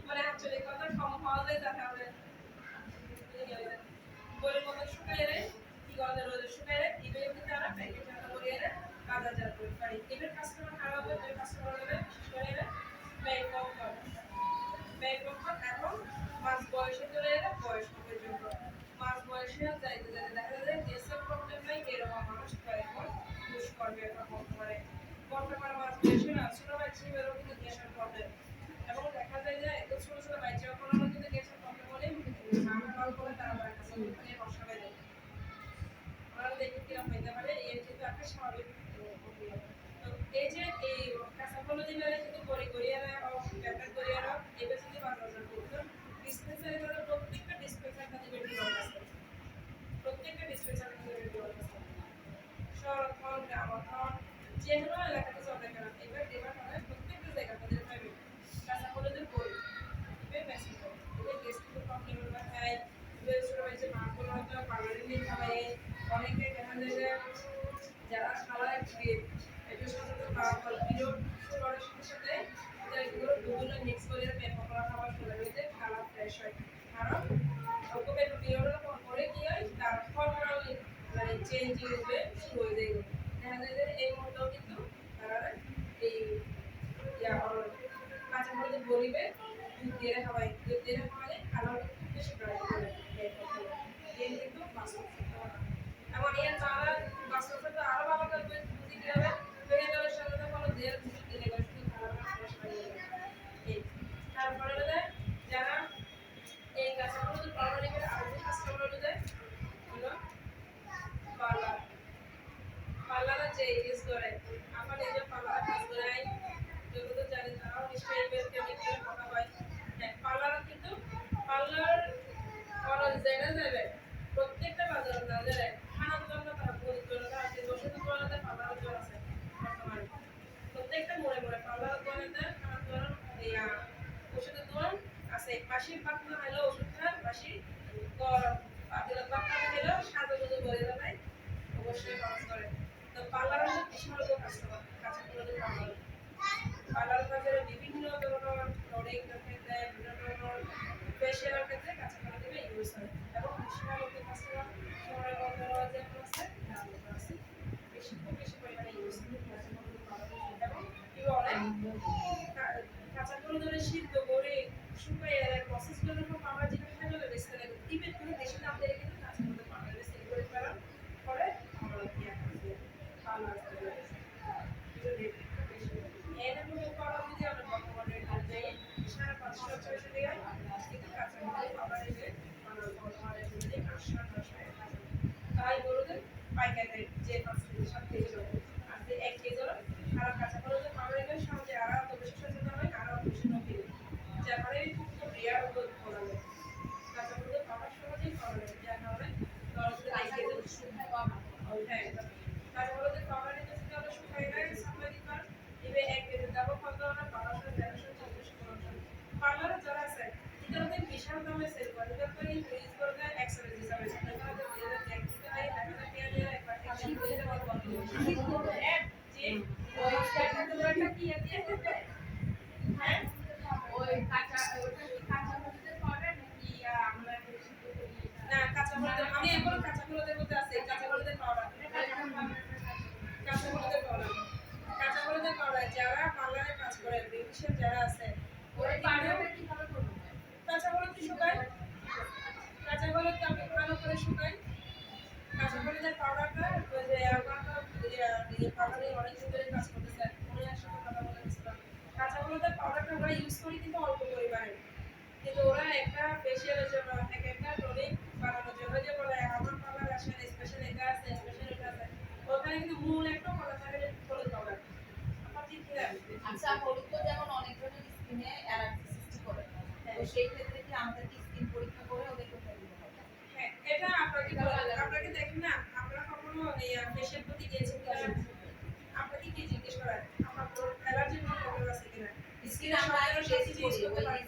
মানে আঞ্চলিক কথা কম হওয়া যায় যাতে আমরা বইয়ের মতো শুকাই রে কি গন্ধে রোদে শুকাই রে এবার কিন্তু তারা প্যাকেট জাত করে রে বাজারজাত করতে পারি এবার কাস্টমার খারাপ হবে এবার কাস্টমার হবে বিশেষ করে রে ব্যয়বহুল এবং মাঝ বয়সে চলে এলে বয়স্ক পর্যন্ত মাঝ বয়সে যাইতে যাইতে দেখা যায় গ্যাসের প্রবলেম নাই এরকম মানুষ এখন ইউজ করবে এখন বর্তমানে মাঝ বয়সে না ছোট বাচ্চাদেরও কিন্তু গ্যাসের প্রবলেম এবং দেখা যায় যে এত ছোট ছোট বাচ্চা কোনো কিন্তু গ্যাসের প্রবলেম হলে মাথা করে তারা বাড়ি কাছে বসা হয়ে যায় ওরা দেখে কিরকম হইতে পারে এর কিন্তু একটা স্বাভাবিক প্রক্রিয়া তো এই যে এই কাঁচা ফল দিলে কিন্তু গড়িয়ারা ব্যাপার গড়িয়ারা এবার যদি বাজার করতো ডিসপেন্সারি করে প্রত্যেকটা ডিসপেন্সার কাছে বেশি দরকার আছে প্রত্যেকটা ডিসপেন্সার কাছে বেশি দরকার আছে শহরখন গ্রামখন যে কোনো এলাকাতে চলে কেন এবার এবার মানে প্রত্যেকটা জায়গা তাদের পাইবে কাঁচা ফলের বই এবার মেসেজ করে এবার গেস্ট প্রবলেম বা হয় এবার ছোট হয়েছে মা কোনো হয়তো পার্লারে নিয়ে খাওয়ায় অনেকে দেখা যায় যে যারা খাওয়া একটু সাথে খাওয়া ফল পিরিয়ড শুরুর সাথে সাথে এগুলো বিভিন্ন মিক্স করে পেপার খাবার শুরু হইতে খারাপ ফ্রেশ হয় কারণ ওকে পিরিয়ডের পরে কি হয় তার হরমোনাল মানে চেঞ্জিং হবে শুরু হয়ে যায় দেখা যায় যে এই মুহূর্তেও কিন্তু তারা এই কাঁচা মরিচ বলিবে দুধ দিয়ে খাওয়ালে খাওয়া খুব বেশি প্রয়োজন কিন্তু বাস্তব এমন এর তারা বাস্তবতা তো আরো ভালো করবে বুদ্ধি কি হবে ভেজিটেবলের সাথে তো কোনো দেড় দুধ দিলে শুধু খারাপ তারপরে যারা এই গাছগুলো তো পারমানেন্ট আর যে কাজগুলো দেয় হলো পার্লারে যে ইউজ করে আমার এই যে পার্লারে কাজ করে যত তো জানি তারাও নিশ্চয়ই বের কেমিক্যাল কথা হয় পার্লার কিন্তু পার্লার খরচ জায়গা যাবে প্রত্যেকটা বাজারে না যায় খানার জন্য তারা পরিচালনা আছে ওষুধ দোকানে পার্লার জন্য আছে বর্তমানে প্রত্যেকটা মোড়ে মোড়ে পার্লার দোকানে খানার জন্য এই ওষুধের দোকান আছে পাশির পাতলা হলো ওষুধটা পাশি পাতলা পাতলা হলো সাদা দুধ বলে দেয় অবশ্যই খরচ করে তো পার্লারের মধ্যে বিশাল কাস্টমার কাছে করে পার্লার বাজারে বিভিন্ন ধরনের প্রোডাক্ট ক্ষেত্রে বিভিন্ন ধরনের ফেশিয়ালের ক্ষেত্রে কাছে করে দেবে ইউজ হয় এবং বিশাল কাস্টমার শহরের মধ্যে যে আছে বেশি খুব বেশি পরিমাণে ইউজ এবং কি অনেক কাঁচা করে ধরে সিদ্ধ করে শুকিয়ে প্রসেস করে আমরা যেটা খাই বলে বেশি লাগে ইভেন করে দেশি দাম দিয়ে কিন্তু কাঁচা করে পাউডার সেল করে ফেলার পরে আমরা ইয়া করতে পাউডার এর মধ্যে পাউডার যদি আমরা বর্তমানে যাই 550 600 টাকা কিন্তু কাঁচা করে পাউডার এসে আমরা বর্তমানে যদি 800 তাই বলতে পাইকারি যে 5 কেজি 7 কেজি আর যে 1 কেজি সারা কাঁচা করে যে পাউডার এর সঙ্গে আরো তো বেশি সচেতন হয় আরো বেশি নকি যার কারণে খুব রিয়ার করা যায় কাঁচা করে পাউডার সহজেই করা যায় যার কারণে দরজে 1 কেজি শুকায় পাওয়া হ্যাঁ কাঁচা করে যে পাউডার এর যদি আমরা শুকাই না সাপ্লাই দিতে পারি এবে 1 কেজি দাম কত না পাউডার 140 পার্লারে যারা আছে এটাতে বিশাল দামে সেল করে এটা তো ইউজ করতে এক্সেল হিসাবে সেটা তো দেখতে হয় দেখা যায় একবার কাশি বলে দেওয়ার বন্ধ যে ওই টাকাটা কি দিয়ে দেবে হ্যাঁ ওই কাঁচা ওটা কি কাঁচা মরিচের পাউডার নাকি আমরা না কাঁচা মরিচ আমি এখন কাঁচা মরিচের মধ্যে আছে কাঁচা মরিচের পাউডার কাঁচা মরিচের পাউডার যারা পার্লারে কাজ করে বিশেষ যারা আছে ওই পাউডারটা কিভাবে করব কাঁচা মরিচ শুকায় কাঁচা মরিচ আমি ভালো করে শুকাই কাঁচা মরিচের পাউডারটা ওই যে আমরা পাউডারে অনেক ধরে কাজ করতেছে মনে আসলে কথা বলেছিলাম কাঁচা মরিচের পাউডারটা আমরা ইউজ করি কিন্তু অল্প পরিমাণে কিন্তু ওরা একটা ফেশিয়ালের জন্য একটা প্রোডাক্ট বানানোর জন্য যে বলে আমার পার্লার আসেন স্পেশাল এটা আছে স্পেশাল এটা আছে ওখানে কিন্তু মূল একটা বলা থাকে যে হলুদ পাউডার আমার ঠিক কি আচ্ছা হলুদ তো যেমন অনেক ধরনের স্কিনে অ্যালার্জি সৃষ্টি করে তো সেই ক্ষেত্রে কি আমাদের স্কিন পরীক্ষা করে ওদের কোথায় দিতে হবে হ্যাঁ এটা আপনাকে দেখেন না আমরা কখনো এই ফেশিয়াল করতে গিয়েছি আপনাকে কি জিজ্ঞেস করেন আপনার অ্যালার্জির কোনো প্রবলেম আছে কিনা স্কিন আমরা টেস্ট করি ওই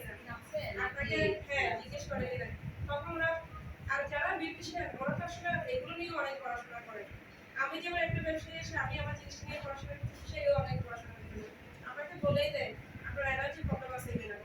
আপনাকে হ্যাঁ জিজ্ঞেস করে কিনা তখন ওরা আর যারা বিউটিশিয়ান ওরা তো আসলে এগুলো নিয়ে অনেক পড়াশোনা করে আমি যেমন একটা ব্যবসায়ী এসে আমি আমার জিনিস নিয়ে পড়াশোনা করছি সেও অনেক পড়াশোনা করে আমাকে বলেই দেয় আপনার অ্যালার্জি প্রবলেম আছে কিনা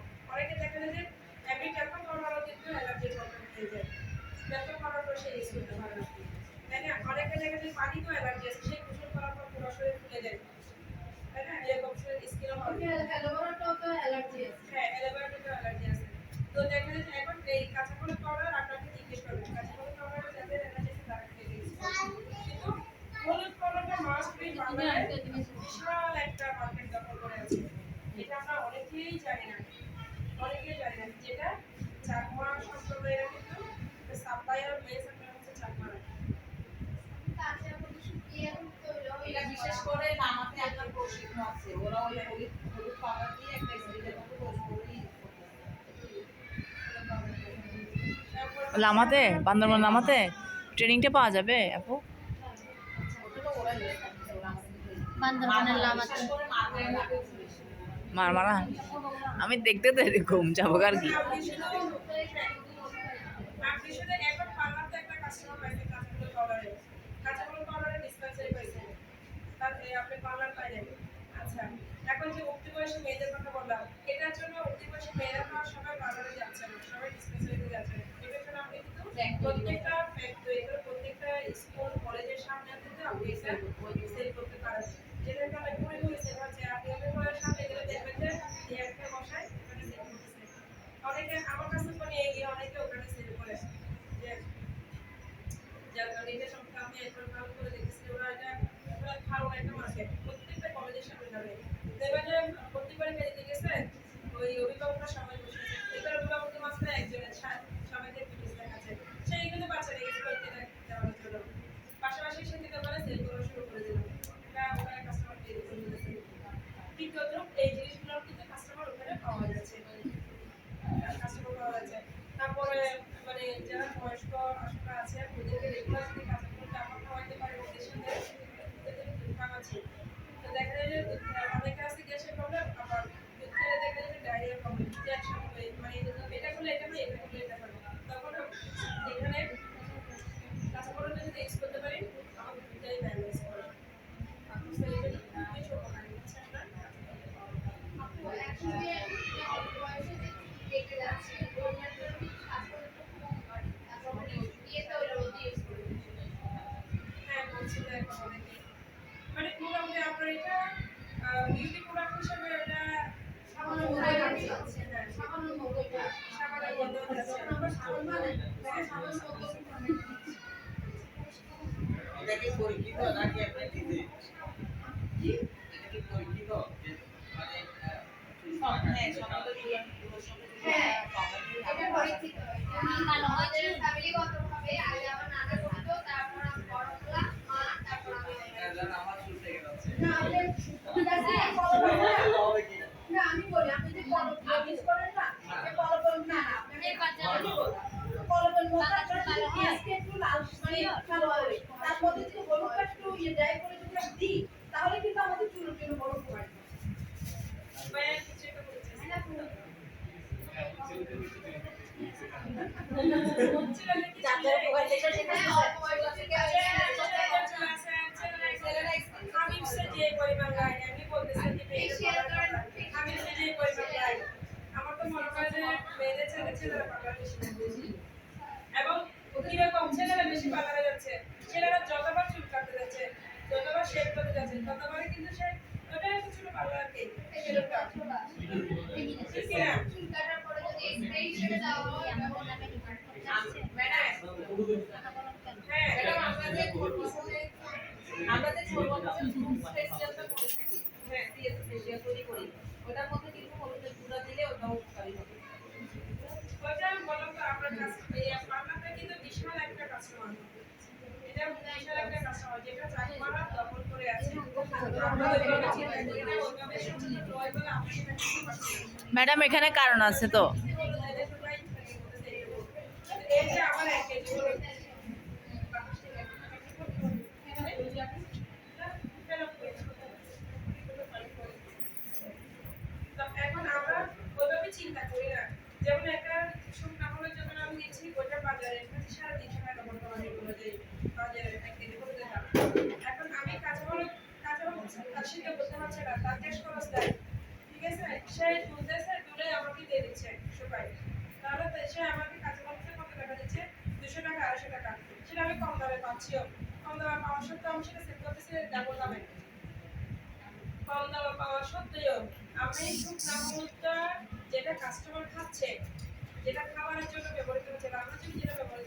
জানে না, অনেকেই জানে না যেটা চাকমা সম্প্রদায়ের কিন্তু সাপ্লায়ার মেয়ে সাপ্লায়ার হচ্ছে চাকমারা। এটা বিশেষ করে নামাতে আপনার প্রশিক্ষণ আছে, ওরা ওই হলুদ হলুদ পাউডার দিয়ে একটা স্প্রের মতো করে ইউজ করতেছে। লামাতে বান্দরবান লামাতে ট্রেনিংটা পাওয়া যাবে আপু? ওটা তো ওরা ইউজ করতেছে, ওরা আমাদের বান্দরবানের লামাতে বিশেষ করে মাথায় লাগাচ্ছে। মারা আমি দেখতে তো এরকম যাবো আর কি। আপনি শুধু একবার পার্লারতে একটা কাস্টমার পাইছেন কাঁচামাল পাউডারের ডিসপেন্সারি পাইছেন, তাতে আপনি পার্লার পাইলেন। আচ্ছা, এখন যে উঠতি বয়সী মেয়েদের কথা বললাম, এটার জন্য উঠতি বয়সী মেয়েরা তো আর সবাই পার্লারে যাচ্ছে না, সবাই ডিসপেন্সারিতে যাচ্ছে না। এটার জন্য আপনি কিন্তু প্রত্যেকটা ফ্যাক্টরি, প্রত্যেকটা স্কুল কলেজের সামনে কিন্তু আপনি এটা সেল করতে পারেন। যেটার কারণে পরে হয়েছে হচ্ছে আপনি ওদের ঘরের সামনে গেলে দেখবেন যে এই একটা বসায় ওখানে সেল করতেছে। অনেকে আমার কাছে তো নিয়ে গিয়ে অনেকে ওখানে সেল করে যে যার কারণে এটা সম্পর্কে আমি একবার ভালো করে দেখেছি। ওরা এটা ভালো একটা মার্কেট, প্রত্যেকটা কলেজের সামনে যাবে দেখবেন যে প্রত্যেকবার মেয়েতে গেছে ওই অভিভাবকরা সবাই বসে আছে, এবার অভিভাবকদের মাঝখানে একজনের সবাইকে পিটিস দেখাচ্ছে, সেই কিন্তু বাচ্চারা গেছে করতে দেওয়ার জন্য, পাশাপাশি সে কিন্তু ওখানে সেল করা শুরু করে দিল। এটা ওখানে কাস্টমার পেয়ে দিচ্ছে। দ্বিতীয়ত এই জিনিসগুলোর কিন্তু কাস্টমার ওখানে পাওয়া যাচ্ছে, কাস্টমার পাওয়া যাচ্ছে। তারপরে মানে যারা বয়স্ক আসলে আছে ওদেরকে রেগুলার যদি কাঁচামাল জামা খাওয়াইতে পারে ওদের সাথে দুধ আছে, তো দেখা যায় যে অনেকে আছে গ্যাসের প্রবলেম, আবার দুধ খেলে দেখা যায় যে ডায়রিয়ার প্রবলেম, যদি একসাথে হয় মানে এটা করলে এটা হয়, এটা করলে এটা হয়, তখন এখানে কাঁচামালটা যদি ইউজ করতে পারি আমাদের দুটাই ব্যালেন্স করে। আপনি সেটা কিছু উপকার নিচ্ছে না। হ্যাঁ, বলছি যে এখন অনেকে মানে মোটামুটি আপনার এটা বিউটি প্রোডাক্ট হিসেবে এটা সামান্য মূল্যে যাচ্ছে। হ্যাঁ, সামান্য মূল্যে যাচ্ছে। আমরা সামান্য এটা কি পরীক্ষিত নাকি আপনি নিজে? কি এটা কি পরীক্ষিত যে মানে হ্যাঁ, সমাজের পুরো হ্যাঁ, এটা পরিচিত। আমাদের ফ্যামিলিগতভাবে আগে আমার নানা করতো, তারপর আমি বড় হলাম, মা, তারপর আমি। আমার শুরু থেকে যাচ্ছে না, আমাদের ঠিক আছে, হবে কি না, আমি বলি, আপনি যে কলম ইউজ করেন না, যে কলম না, আপনাদের কলমের মধ্যে একটা পেঁয়াজকে একটু লাল মানে কালো করে, তার মধ্যে যদি হলুদটা একটু ড্রাই করে যদি আমরা দিই, তাহলে কিন্তু আমাদের চুলের জন্য বড় উপকার। ভাইয়া কিছু একটা বলছে যাদের উপকার যেটা সেটা আমি যে পরিমাণ লাগে আমি বলতেছি যে আমি যে পরিমাণ লাগে আমার তো মনে হয় যে মেয়েদের ছেলেরা পার্লার বেশি যাচ্ছে এবং কিরকম ছেলেরা বেশি পার্লারে যাচ্ছে, ছেলেরা যতবার চুল কাটতে যাচ্ছে, যতবার শেভ করতে যাচ্ছে, ততবারই কিন্তু সে ওটা একটা ছোট পার্লার কে সেটা ঠিক না। চুল কাটার পরে যদি স্প্রে হিসেবে দেওয়া হয়, তখন আমি ডিমান্ড করতে আসছে। হ্যাঁ ম্যাডাম আমরা যে ফেসিয়ালটা করে থাকি, হ্যাঁ ফেসিয়াল তৈরি করি, ওটার মধ্যে কিন্তু হলুদের গুঁড়া দিলে ওটা উপকারী হবে। ওইটা বললাম তো আপনার কাছে এই পার্লারটা কিন্তু বিশাল একটা কাস্টমার, এটা বিশাল একটা কাস্টমার যেটা চাকমারা দখল করে আছে। আমরা ওইভাবে চিন্তা করি না, ওইভাবে সবচেয়ে প্রয় বলে আমরা সেটা করতে পারছি না। ম্যাডাম এখানে কারণ আছে তো। এই যে আমার 1 কেজি করে এখন আমরা ওইভাবে চিন্তা করি না, যেমন একটা শুকনা হলে যখন আমি দিচ্ছি ওইটা বাজারে 350 টাকা বর্তমানে এগুলো যে বাজারে 1 কেজি করে দিলাম। এখন আমি কাঁচামাল তার সাথে বলতে পারছে না, তার ক্যাশ খরচ দেয়, ঠিক আছে, সে তুলতেছে তুলে আমাকে দিয়ে দিচ্ছে সবাই, তাহলে তো সে আমাকে কাঁচামালটা কত টাকা দিচ্ছে, 200 টাকা 250 টাকা, সেটা আমি কম দামে পাচ্ছিও, কম দামে পাওয়ার সত্ত্বেও আমি সেটা সেল করতেছি ডাবল দামে। কম দামে পাওয়া সত্ত্বেও আমি শুকনা হলুদটা যেটা কাস্টমার খাচ্ছে, যেটা খাবারের জন্য ব্যবহৃত হচ্ছে, রান্নার জন্য যেটা ব্যবহৃত